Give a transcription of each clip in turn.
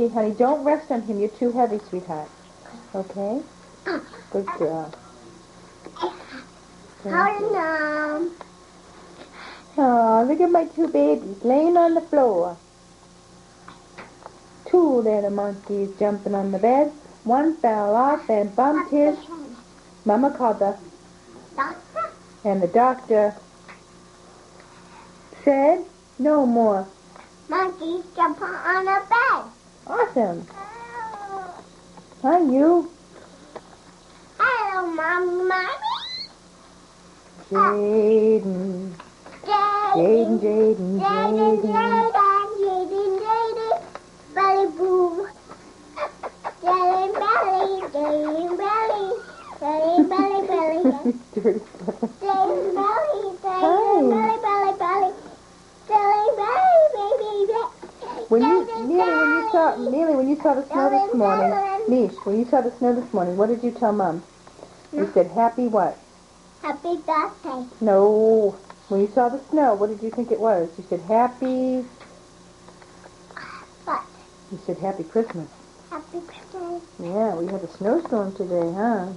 Okay, honey, don't rest on him. You're too heavy, sweetheart. Okay? Good girl. Hold on. Oh, look at my two babies laying on the floor. Two little monkeys jumping on the bed. One fell off and bumped his... Mama called the... Doctor? And the doctor said, no more. Monkeys jump on a bed. Awesome. Hi, you. Hello, Mommy. Jaden. Jaden, Jaden, Jaden. Jaden. Belly boom. Jaden belly. Jaden belly. Jaden belly belly. Dirty. Jaden belly. Hi. Jaden belly belly. Jaden belly baby. Neely, when you saw the snow this morning, Nish, when you saw the snow this morning, what did you tell Mom? You said happy what? Happy birthday. No. When you saw the snow, what did you think it was? You said happy... What? You said happy Christmas. Happy Christmas. Yeah, we had a snowstorm today, huh?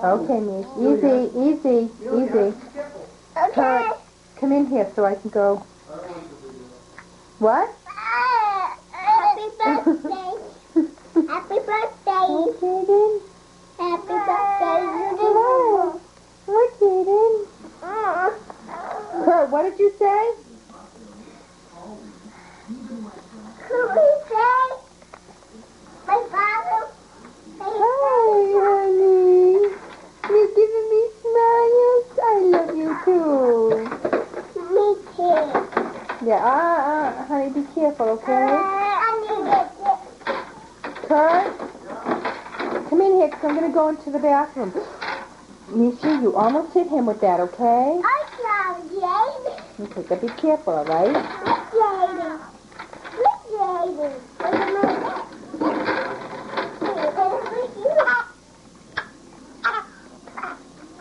Okay, Nish. Easy. Okay. Come in here so I can go. What? Happy birthday. Happy birthday. Oh, Jaden. Happy birthday. Hello. What, Jaden? Kurt, what did you say? Who we say? My father. Hi, honey. You're giving me smiles. I love you too. Me too. Yeah, honey, be careful, okay? I need it. Kurt, come in here, because I'm going to go into the bathroom. Misha, you almost hit him with that, okay? I saw Jaden. Okay, but be careful, all right? Jaden. Wait a minute.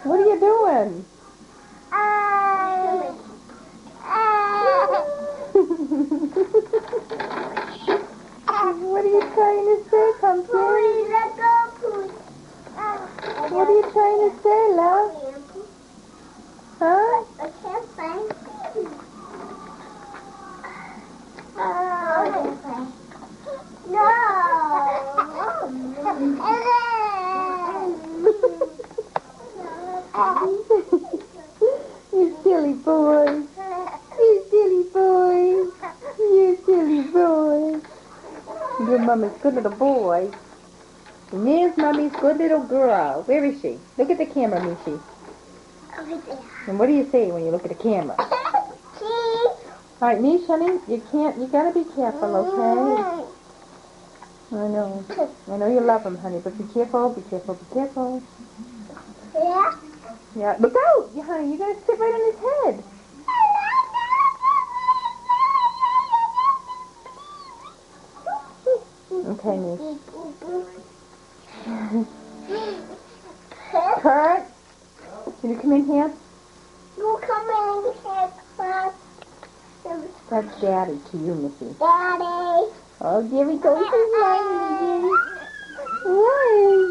What are you doing? What are you trying to say, Pumpkin? What are you trying to say, love? Huh? I can't find You silly boy. You silly boy. You silly boy. Your mommy's good little boy. And there's mommy's good little girl. Where is she? Look at the camera, Mishi. Over there. And what do you say when you look at the camera? Cheese. All right, Mish, honey, you gotta be careful, okay? I know you love him, honey, but be careful. Yeah. Yeah, look out, honey, you're gonna sit right on his head. Okay, Mish. Kurt, can you come in here? You come in here first. That's Daddy to you, Missy. Daddy. Oh, there he goes. He's lying again. Why?